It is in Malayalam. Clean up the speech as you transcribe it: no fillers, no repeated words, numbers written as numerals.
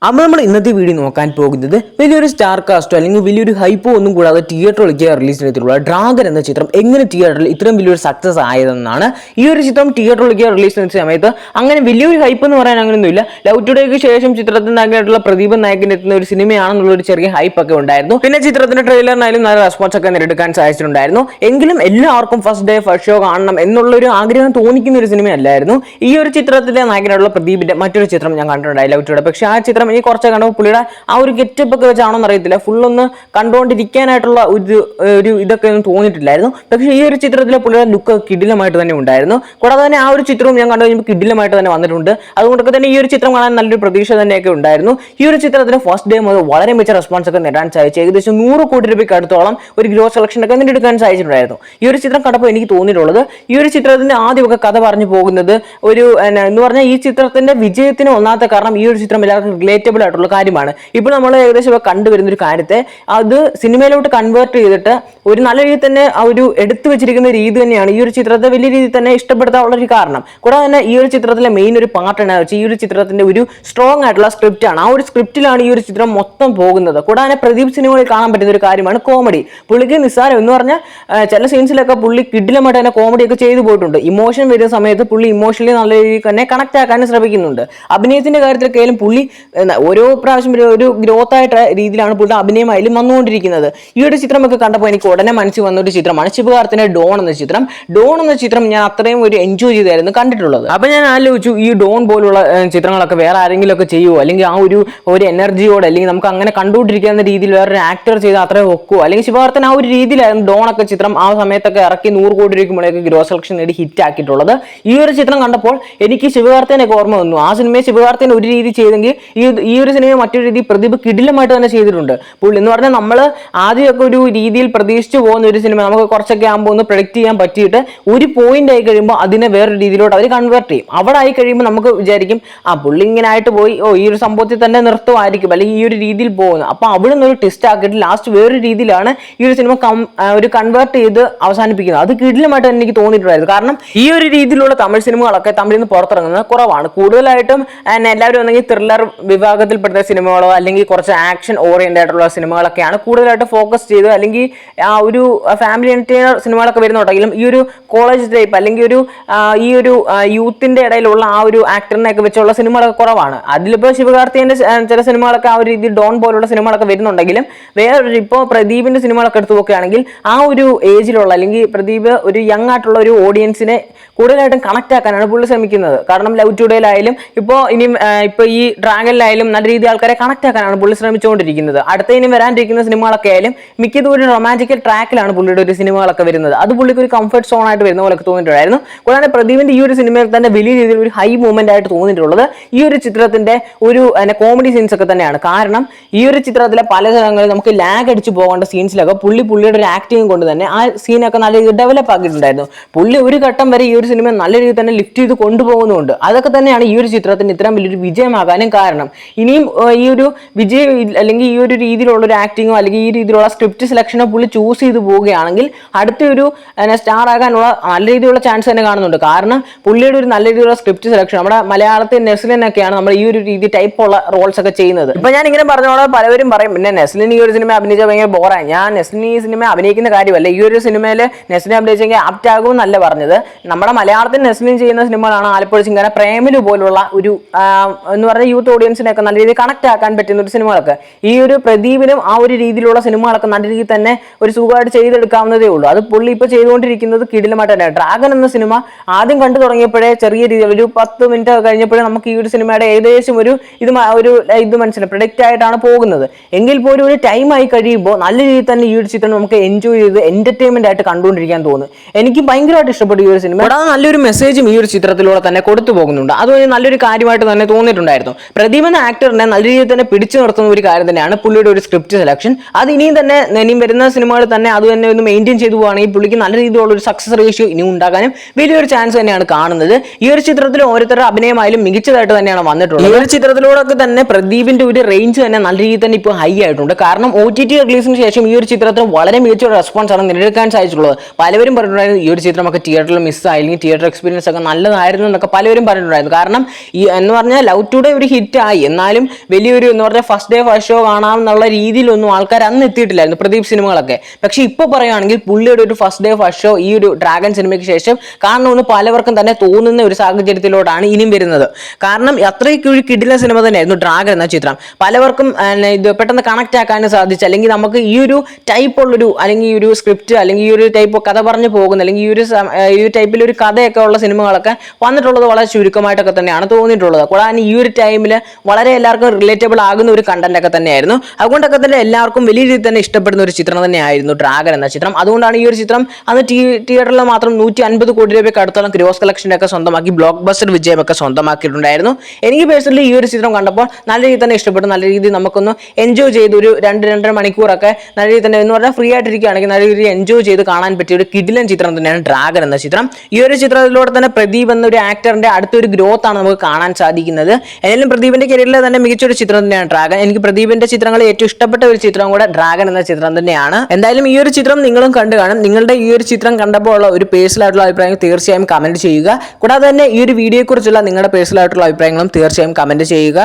അപ്പോൾ നമ്മൾ ഇന്നത്തെ വീഡിയോ നോക്കാൻ പോകുന്നത് വലിയൊരു സ്റ്റാർ കാസ്റ്റോ അല്ലെങ്കിൽ വലിയൊരു ഹൈപ്പോ ഒന്നും കൂടാതെ തിയേറ്ററിലേക്ക് റിലീസ് ചെയ്തിട്ടുള്ള ഡ്രാഗൺ എന്ന ചിത്രം എങ്ങനെ തിയേറ്ററിൽ ഇത്രയും വലിയൊരു സക്സസ് ആയതെന്നാണ്. ഈ ഒരു ചിത്രം തിയേറ്ററിലേക്ക് റിലീസ് ചെയ്ത സമയത്ത് അങ്ങനെ വലിയൊരു ഹൈപ്പ് എന്ന് പറയാൻ അങ്ങനെയൊന്നുമില്ല. ലവ് ടുഡേക്ക് ശേഷം ചിത്രത്തിന്റെ നായകനായിട്ടുള്ള പ്രദീപ് നായകൻ എത്തുന്ന ഒരു സിനിമയാണെന്നുള്ള ഒരു ചെറിയ ഹൈപ്പ് ഒക്കെ ഉണ്ടായിരുന്നു. പിന്നെ ചിത്രത്തിന്റെ ട്രെയിലറിനായാലും നല്ല റെസ്പോൺസ് ഒക്കെ നേടിയെടുക്കാൻ സാധിച്ചിട്ടുണ്ടായിരുന്നു. എങ്കിലും എല്ലാവർക്കും ഫസ്റ്റ് ഡേ ഫസ്റ്റ് ഷോ കാണണം എന്നുള്ളൊരു ആഗ്രഹം തോന്നിക്കുന്ന ഒരു സിനിമയല്ലായിരുന്നു. ഈ ഒരു ചിത്രത്തിലെ നായകനായിട്ടുള്ള പ്രദീപിന്റെ മറ്റൊരു ചിത്രം ഞാൻ കണ്ടിട്ടുണ്ടായി, ലവ് ടുഡേ. പക്ഷേ ആ ചിത്രം ഈ കുറച്ച് കണ്ടപ്പോൾ പുള്ളിയുടെ ആ ഒരു ഗെറ്റപ്പ് ഒക്കെ വെച്ചാണോ അറിയത്തില്ല, ഫുള്ളൊന്ന് കണ്ടുകൊണ്ടിരിക്കാനായിട്ടുള്ള ഒരു ഇതൊക്കെ ഒന്നും തോന്നിയിട്ടില്ലായിരുന്നു. പക്ഷേ ഈ ഒരു ചിത്രത്തിലെ പുള്ളിയുടെ ലുക്ക് കിടിലമായിട്ട് തന്നെ ഉണ്ടായിരുന്നു. കൂടാതെ തന്നെ ആ ഒരു ചിത്രവും ഞാൻ കണ്ടു കഴിഞ്ഞപ്പോൾ കിടിലമായിട്ട് തന്നെ വന്നിട്ടുണ്ട്. അതുകൊണ്ടൊക്കെ തന്നെ ഈ ഒരു ചിത്രം കാണാൻ നല്ലൊരു പ്രതീക്ഷ തന്നെയൊക്കെ ഉണ്ടായിരുന്നു. ഈ ഒരു ചിത്രത്തിന് ഫസ്റ്റ് ഡേ മുതൽ വളരെ മികച്ച റെസ്പോൺസ് ഒക്കെ നേടാൻ സാധിച്ചു. ഏകദേശം 100 കോടി രൂപയ്ക്ക് അടുത്തോളം ഒരു ഗ്രോസ് കളക്ഷൻ ഒക്കെ നേടിയെടുക്കാൻ സാധിച്ചിട്ടുണ്ടായിരുന്നു. ഈ ഒരു ചിത്രം കണ്ടപ്പോൾ എനിക്ക് തോന്നിയിട്ടുള്ളത്, ഈ ഒരു ചിത്രത്തിന്റെ ആദ്യമൊക്കെ കഥ പറഞ്ഞു പോകുന്നത് ഒരു എന്ന് പറഞ്ഞാൽ ഈ ചിത്രത്തിന്റെ വിജയത്തിന് ഒന്നാമത്തെ കാരണം ഈ ഒരു ചിത്രം എല്ലാവർക്കും റിലേറ്റബിൾ ആയിട്ടുള്ള കാര്യമാണ്. ഇപ്പോൾ നമ്മൾ ഏകദേശം കണ്ടുവരുന്ന ഒരു കാര്യത്തെ അത് സിനിമയിലോട്ട് കൺവേർട്ട് ചെയ്തിട്ട് ഒരു നല്ല രീതിയിൽ തന്നെ ആ ഒരു എടുത്തു വെച്ചിരിക്കുന്ന രീതി തന്നെയാണ് ഈ ഒരു ചിത്രത്തെ വലിയ രീതിയിൽ തന്നെ ഇഷ്ടപ്പെടുത്താനുള്ള ഒരു കാരണം. കൂടാതെ തന്നെ ഈ ഒരു ചിത്രത്തിലെ മെയിൻ ഒരു പാർട്ട് എന്ന് വെച്ചാൽ ഈ ഒരു ചിത്രത്തിന്റെ ഒരു സ്ട്രോങ് ആയിട്ടുള്ള സ്ക്രിപ്റ്റ് ആണ്. ആ ഒരു സ്ക്രിപ്റ്റിലാണ് ഈ ഒരു ചിത്രം മൊത്തം പോകുന്നത്. കൂടാതെ തന്നെ പ്രദീപ് സിനിമകളിൽ കാണാൻ പറ്റുന്ന ഒരു കാര്യമാണ് കോമഡി. പുള്ളിക്ക് നിസ്സാരം എന്ന് പറഞ്ഞാൽ ചില സീൻസിലൊക്കെ പുള്ളി കിഡിലമായിട്ട് തന്നെ കോമഡി ഒക്കെ ചെയ്തു പോയിട്ടുണ്ട്. ഇമോഷൻ വരുന്ന സമയത്ത് പുള്ളി ഇമോഷണലി നല്ല രീതിയിൽ തന്നെ കണക്ട് ആക്കാനും ശ്രമിക്കുന്നുണ്ട്. അഭിനയത്തിന്റെ കാര്യത്തിലൊക്കെയായാലും പുള്ളി ഓരോ പ്രാവശ്യം ഒരു ഗ്രോത്ത് ആയിട്ട് രീതിയിലാണ് പുള്ളിയുടെ അഭിനയമായാലും വന്നുകൊണ്ടിരിക്കുന്നത്. ഈ ഒരു ചിത്രമൊക്കെ കണ്ടപ്പോൾ എനിക്ക് ഉടനെ മനസ്സിൽ വന്ന ഒരു ചിത്രമാണ് ശിവകാർത്തിൻ്റെ ഡോൺ എന്ന ചിത്രം. ഡോൺ എന്ന ചിത്രം ഞാൻ അത്രയും ഒരു എൻജോയ് ചെയ്തായിരുന്നു കണ്ടിട്ടുള്ളത്. അപ്പൊ ഞാൻ ആലോചിച്ചു, ഈ ഡോൺ പോലുള്ള ചിത്രങ്ങളൊക്കെ വേറെ ആരെങ്കിലും ഒക്കെ ചെയ്യുമോ, അല്ലെങ്കിൽ ആ ഒരു എനർജിയോടെ അല്ലെങ്കിൽ നമുക്ക് അങ്ങനെ കണ്ടുകൊണ്ടിരിക്കുന്ന രീതിയിൽ വേറൊരു ആക്ടർ ചെയ്ത് അത്രയും ഒക്കുമോ, അല്ലെങ്കിൽ ശിവകാർത്തൻ ആ ഒരു രീതിയിലായിരുന്നു ഡോൺ ഒക്കെ ചിത്രം ആ സമയത്തൊക്കെ ഇറക്കി 100 കോടി രൂപയ്ക്ക് മുകളിലേക്ക് ഗ്രോസ് കളക്ഷൻ നേടി ഹിറ്റ് ആക്കിയിട്ടുള്ളത്. ഈ ഒരു ചിത്രം കണ്ടപ്പോൾ എനിക്ക് ശിവകാർത്തനൊക്കെ ഓർമ്മ വന്നു. ആ സിനിമയെ ശിവകാർത്തൻ ഒരു രീതി ചെയ്തെങ്കിൽ ഈ ഒരു സിനിമ മറ്റൊരു രീതി പ്രദീപ് കിടിലമായിട്ട് തന്നെ ചെയ്തിട്ടുണ്ട്. പുള്ളി എന്ന് പറഞ്ഞാൽ നമ്മൾ ആദ്യമൊക്കെ ഒരു രീതിയിൽ പ്രതീക്ഷിച്ചു പോകുന്ന ഒരു സിനിമ നമുക്ക് കുറച്ചൊക്കെ ആകുമ്പോൾ ഒന്ന് പ്രൊഡിക്റ്റ് ചെയ്യാൻ പറ്റിയിട്ട് ഒരു പോയിന്റ് ആയി കഴിയുമ്പോൾ അതിനെ വേറൊരു രീതിയിലോട്ട് അവർ കൺവേർട്ട് ചെയ്യും. അവിടെ ആയി കഴിയുമ്പോൾ നമുക്ക് വിചാരിക്കും പുള്ളി ഇങ്ങനെ ആയിട്ട് പോയി ഈ ഒരു സംഭവത്തിൽ തന്നെ നിർത്തുമായിരിക്കും, അല്ലെങ്കിൽ ഈ ഒരു രീതിയിൽ പോകുന്നത്. അപ്പൊ അവിടെ നിന്ന് ഒരു ടെസ്റ്റ് ആക്കിയിട്ട് ലാസ്റ്റ് വേറൊരു രീതിയിലാണ് ഈ ഒരു സിനിമ ഒരു കൺവേർട്ട് ചെയ്ത് അവസാനിപ്പിക്കുന്നത്. അത് കിടിലമായിട്ട് എനിക്ക് തോന്നിയിട്ടുണ്ടായിരുന്നു. കാരണം ഈ ഒരു രീതിയിലുള്ള തമിഴ് സിനിമകളൊക്കെ തമിഴിൽ നിന്ന് പുറത്തിറങ്ങുന്നത് കുറവാണ്. കൂടുതലായിട്ടും എല്ലാവരും ഒന്നെങ്കിൽ ത്രില്ലർ വിഭാഗത്തിൽപ്പെട്ട സിനിമകളോ അല്ലെങ്കിൽ കുറച്ച് ആക്ഷൻ ഓറിയന്റഡ് ആയിട്ടുള്ള സിനിമകളൊക്കെയാണ് കൂടുതലായിട്ട് ഫോക്കസ് ചെയ്ത്, അല്ലെങ്കിൽ ആ ഒരു ഫാമിലി എന്റർടൈനർ സിനിമകളൊക്കെ വരുന്നുണ്ടെങ്കിലും ഈ ഒരു കോളേജ് ടൈപ്പ് അല്ലെങ്കിൽ ഈ ഒരു യൂത്തിന്റെ ഇടയിലുള്ള ആ ഒരു ആക്ടറിനെയൊക്കെ വെച്ചുള്ള സിനിമകളൊക്കെ കുറവാണ്. അതിലിപ്പോൾ ശിവകാർത്തികന്റെ ചില സിനിമകളൊക്കെ ആ ഒരു രീതിയിൽ ഡോൺ പോലുള്ള സിനിമകളൊക്കെ വരുന്നുണ്ടെങ്കിലും വേറൊരു ഇപ്പോൾ പ്രദീപിന്റെ സിനിമകളൊക്കെ എടുത്തു നോക്കുകയാണെങ്കിൽ ആ ഒരു ഏജിലുള്ള അല്ലെങ്കിൽ പ്രദീപ് ഒരു യങ് ആയിട്ടുള്ള ഒരു ഓഡിയൻസിനെ കൂടുതലായിട്ടും കണക്ട് ആക്കാനാണ് പുള്ളി ശ്രമിക്കുന്നത്. കാരണം ലവ് ടുഡേയിലായാലും ഇപ്പോൾ ഈ ഡ്രാഗനിലായാലും നല്ല രീതിയിൽ ആൾക്കാരെ കണക്ട് ആക്കാനാണ് പുള്ളി ശ്രമിച്ചുകൊണ്ടിരിക്കുന്നത്. അടുത്ത ഇനി വരാനിരിക്കുന്ന സിനിമകളൊക്കെ ആയാലും മിക്കതും ഒരു റൊമാൻറ്റിക്കൽ ട്രാക്കിലാണ് പുള്ളിയുടെ ഒരു സിനിമകളൊക്കെ വരുന്നത്. അത് പുള്ളിക്ക് ഒരു കംഫർട്ട് സോൺ ആയിട്ട് വരുന്ന പോലെ തോന്നിയിട്ടുണ്ടായിരുന്നു. കൂടാതെ പ്രദീപിന്റെ ഈ ഒരു സിനിമയിൽ തന്നെ വലിയ രീതിയിൽ ഒരു ഹൈ മൂവ്മെന്റ് ആയിട്ട് തോന്നിയിട്ടുള്ളത് ഈ ഒരു ചിത്രത്തിന്റെ ഒരു കോമഡി സീൻസ് ഒക്കെ തന്നെയാണ്. കാരണം ഈ ഒരു ചിത്രത്തിലെ പല സ്ഥലങ്ങളിൽ നമുക്ക് ലാഗ് അടിച്ച് പോകേണ്ട സീൻസിലൊക്കെ പുള്ളിയുടെ ഒരു ആക്ടിങ് കൊണ്ട് തന്നെ ആ സീനൊക്കെ നല്ല രീതിയിൽ ഡെവലപ്പ് ആക്കിയിട്ടുണ്ടായിരുന്നു. പുള്ളി ഒരു ഘട്ടം വരെ ഈ ഒരു സിനിമ നല്ല രീതിയിൽ തന്നെ ലിഫ്റ്റ് ചെയ്ത് കൊണ്ടുപോകുന്നുണ്ട്. അതൊക്കെ തന്നെയാണ് ഈ ഒരു ചിത്രത്തിന് ഇത്രയും വലിയൊരു വിജയമാകാനും കാരണം. ഇനിയും ഈ ഒരു വിജയം അല്ലെങ്കിൽ ഈ ഒരു രീതിയിലുള്ള ഒരു ആക്ടിങ്ങോ അല്ലെങ്കിൽ ഈ രീതിയിലുള്ള സ്ക്രിപ്റ്റ് സെലക്ഷനോ പുള്ളി ചൂസ് ചെയ്ത് പോവുകയാണെങ്കിൽ അടുത്തൊരു സ്റ്റാർ ആകാനുള്ള നല്ല രീതിയിലുള്ള ചാൻസ് തന്നെ കാണുന്നുണ്ട്. കാരണം പുള്ളിയുടെ ഒരു നല്ല രീതിയിലുള്ള സ്ക്രിപ്റ്റ് സെലക്ഷൻ നമ്മുടെ മലയാളത്തിൽ നെസ്ലിനൊക്കെയാണ് നമ്മൾ ഈ ഒരു രീതി ടൈപ്പുള്ള റോൾസ് ഒക്കെ ചെയ്യുന്നത്. ഇപ്പൊ ഞാൻ ഇങ്ങനെ പറഞ്ഞോളാം, പലവരും പറയും പിന്നെ നെസ്ലിൻ ഈ ഒരു സിനിമ അഭിനയിച്ചാൽ ഭയങ്കര ബോറായി. ഞാൻ നെസ്ലിൻ ഈ സിനിമ അഭിനയിക്കുന്ന കാര്യമല്ല, ഈ ഒരു സിനിമയിൽ നെസ്ലിൻ അഭിനയിച്ചെങ്കിൽ ആപ്റ്റ് ആകുമെന്നല്ല പറഞ്ഞത്. നമ്മുടെ മലയാളത്തിൽ നെസ്ലിൻ ചെയ്യുന്ന സിനിമകളാണ് ആലപ്പുഴ ചിങ്കന, പ്രേമലു പോലുള്ള ഒരു എന്ന് പറഞ്ഞ യൂത്ത് ഓഡിയൻസിനൊക്കെ നല്ല രീതിയിൽ കണക്ട് ആക്കാൻ പറ്റുന്ന ഒരു സിനിമകളൊക്കെ ഈ ഒരു പ്രദീപിനും ആ ഒരു രീതിയിലുള്ള സിനിമകളൊക്കെ നല്ല രീതിയിൽ തന്നെ ഒരു സുഖമായിട്ട് ചെയ്തെടുക്കാവുന്നതേ ഉള്ളൂ. അത് പുള്ളി ഇപ്പോൾ ചെയ്തുകൊണ്ടിരിക്കുന്നത് കിടിലമായിട്ട് തന്നെ. ഡ്രാഗൺ എന്ന സിനിമ ആദ്യം കണ്ടു തുടങ്ങിയപ്പോഴേ ചെറിയ രീതിയിൽ ഒരു 10 മിനിറ്റ് കഴിഞ്ഞപ്പോഴേ നമുക്ക് ഈ ഒരു സിനിമയുടെ ഏകദേശം ഒരു ഇത് മനസ്സിലായി പ്രൊഡക്റ്റ് ആയിട്ടാണ് പോകുന്നത്. എങ്കിൽ പോലും ഒരു ടൈം ആയി കഴിയുമ്പോൾ നല്ല രീതിയിൽ തന്നെ ഈ ഒരു ചിത്രം നമുക്ക് എൻജോയ് ചെയ്ത് എന്റർടൈൻമെന്റ് ആയിട്ട് കണ്ടുകൊണ്ടിരിക്കാൻ തോന്നും. എനിക്ക് ഭയങ്കരമായിട്ട് ഇഷ്ടപ്പെട്ടു ഈ ഒരു സിനിമ. കൂടാതെ നല്ലൊരു മെസ്സേജും ഈ ഒരു ചിത്രത്തിലൂടെ തന്നെ കൊടുത്തു പോകുന്നുണ്ട്. അതൊരു നല്ലൊരു കാര്യമായിട്ട് തന്നെ തോന്നിയിട്ടുണ്ടായിരുന്നു. പ്രദീപ് എന്ന ആക്ടറിനെ നല്ല രീതിയിൽ തന്നെ പിടിച്ചു നിർത്തുന്ന ഒരു കാര്യം തന്നെയാണ് പുള്ളിയുടെ ഒരു സ്ക്രിപ്റ്റ് സെലക്ഷൻ. അത് ഇനിയും വരുന്ന സിനിമകൾ തന്നെ അത് തന്നെ ഒന്ന് മെയിൻറ്റെയിൻ ചെയ്തു പോകുകയാണെങ്കിൽ പുള്ളിക്ക് നല്ല രീതിയിലുള്ള ഒരു സക്സസ് റേഷ്യോ ഇനി ഉണ്ടാകാനും വലിയൊരു ചാൻസ് തന്നെയാണ് കാണുന്നത്. ഈ ഒരു ചിത്രത്തിൽ ഓരോരുത്തരുടെ അഭിനയമായാലും മികച്ചതായിട്ട് തന്നെയാണ് വന്നിട്ടുള്ളത്. ഈ ഒരു ചിത്രത്തിലൂടെ തന്നെ പ്രദീപിന്റെ ഒരു റേഞ്ച് തന്നെ നല്ല രീതിയിൽ തന്നെ ഇപ്പോൾ ഹൈ ആയിട്ടുണ്ട്. കാരണം OTT റിലീസിന് ശേഷം ഈ ഒരു ചിത്രത്തിന് വളരെ മികച്ച ഒരു റെസ്പോൺസ് ആണ് നേടിയെടുക്കാൻ സാധിച്ചിട്ടുള്ളത്. പലവരും പറഞ്ഞിട്ടുണ്ടായിരുന്നു ഈ ഒരു ചിത്രമൊക്കെ തിയേറ്ററിൽ മിസ്സായി അല്ലെങ്കിൽ തിയേറ്റർ എക്സ്പീരിയൻസ് ഒക്കെ നല്ലതായിരുന്നു എന്നൊക്കെ പലരും പറഞ്ഞിട്ടുണ്ടായിരുന്നു. കാരണം ഈ എന്ന് പറഞ്ഞാൽ ലവ് ടുഡേ ഒരു ഹിറ്റ് ആയി, എന്നാലും വലിയൊരു എന്ന് പറഞ്ഞാൽ ഫസ്റ്റ് ഡേ ഫസ്റ്റ് ഷോ കാണാം എന്നുള്ള രീതിയിലൊന്നും ആൾക്കാർ അന്ന് എത്തിയിട്ടില്ലായിരുന്നു പ്രദീപ് സിനിമകളൊക്കെ. പക്ഷെ ഇപ്പോൾ പറയുകയാണെങ്കിൽ പുള്ളിയുടെ ഒരു ഫസ്റ്റ് ഡേ ഫസ്റ്റ് ഷോ ഈ ഒരു ഡ്രാഗൺ സിനിമയ്ക്ക് ശേഷം കാണണമെന്ന് പലവർക്കും തന്നെ തോന്നുന്ന ഒരു സാഹചര്യത്തിലോട്ടാണ് ഇനിയും വരുന്നത്. കാരണം അത്രയ്ക്ക് ഒരു കിടിലൻ സിനിമ തന്നെയായിരുന്നു ഡ്രാഗൺ എന്ന ചിത്രം. പലവർക്കും ഇത് പെട്ടെന്ന് കണക്ട് ആക്കാനും സാധിച്ചു. അല്ലെങ്കിൽ നമുക്ക് ഈ ഒരു ടൈപ്പ് ഉള്ളൊരു അല്ലെങ്കിൽ ഈ ഒരു സ്ക്രിപ്റ്റ് അല്ലെങ്കിൽ ഈ ഒരു ടൈപ്പ് കഥ പറഞ്ഞു പോകുന്ന അല്ലെങ്കിൽ ഈ ഒരു ടൈപ്പിൽ ഒരു കഥയൊക്കെ ഉള്ള സിനിമകളൊക്കെ വന്നിട്ടുള്ളത് വളരെ ചുരുക്കമായിട്ടൊക്കെ തന്നെയാണ് തോന്നിയിട്ടുള്ളത്. കൂടാതെ ഈ ഒരു ടൈമിൽ വളരെ എല്ലാവർക്കും റിലേറ്റബിൾ ആകുന്ന ഒരു കണ്ടന്റ് ഒക്കെ തന്നെയായിരുന്നു. അതുകൊണ്ടൊക്കെ തന്നെ എല്ലാവർക്കും വലിയ രീതിയിൽ തന്നെ ഇഷ്ടപ്പെടുന്ന ഒരു ചിത്രം തന്നെയായിരുന്നു ഡ്രാഗൺ എന്ന ചിത്രം. അതുകൊണ്ടാണ് ഈ ഒരു ചിത്രം അന്ന് തിയേറ്ററിൽ മാത്രം 150 കോടി രൂപയ്ക്ക് അടുത്തോളം ഗ്രോസ് കളക്ഷനൊക്കെ സ്വന്തമാക്കി ബ്ലോക്ക് ബസ്റ്റർ വിജയമൊക്കെ സ്വന്തമാക്കിയിട്ടുണ്ടായിരുന്നു. എനിക്ക് പേഴ്സണലി ഈ ഒരു ചിത്രം കണ്ടപ്പോൾ നല്ല രീതിയിൽ തന്നെ ഇഷ്ടപ്പെട്ടു. നല്ല രീതിയിൽ നമുക്കൊന്ന് എൻജോയ് ചെയ്ത് ഒരു 2-2.5 മണിക്കൂറൊക്കെ നല്ല രീതിയിൽ തന്നെ എന്ന് പറഞ്ഞാൽ ഫ്രീ ആയിട്ടിരിക്കുകയാണെങ്കിൽ നല്ല രീതിയിൽ എൻജോയ് ചെയ്ത് കാണാൻ പറ്റിയ ഒരു കിടിലൻ ചിത്രം തന്നെയാണ് ഡ്രാഗൺ എന്ന ചിത്രം. ഈ ഒരു ചിത്രത്തിലൂടെ തന്നെ പ്രദീപ് എന്നൊരു ആക്ടറിന്റെ അടുത്തൊരു ഗ്രോത്ത് ആണ് നമുക്ക് കാണാൻ സാധിക്കുന്നത്. ഏതായാലും പ്രദീപിന്റെ കരിയറിലെ തന്നെ മികച്ചൊരു ചിത്രം തന്നെയാണ് ഡ്രാഗൺ. എനിക്ക് പ്രദീപിന്റെ ചിത്രങ്ങളിൽ ഏറ്റവും ഇഷ്ടപ്പെട്ട ഒരു ചിത്രം കൂടെ ഡ്രാഗൺ എന്ന ചിത്രം തന്നെയാണ്. എന്തായാലും ഈ ഒരു ചിത്രം നിങ്ങളും കണ്ടു കാണും. നിങ്ങളുടെ ഈ ഒരു ചിത്രം കണ്ടപ്പോൾ ഉള്ള ഒരു പേഴ്സണൽ ആയിട്ടുള്ള അഭിപ്രായം തീർച്ചയായും കമന്റ് ചെയ്യുക. കൂടാതെ തന്നെ ഈ ഒരു വീഡിയോയെക്കുറിച്ചുള്ള നിങ്ങളുടെ പേഴ്സണൽ ആയിട്ടുള്ള അഭിപ്രായങ്ങളും തീർച്ചയായും കമന്റ് ചെയ്യുക.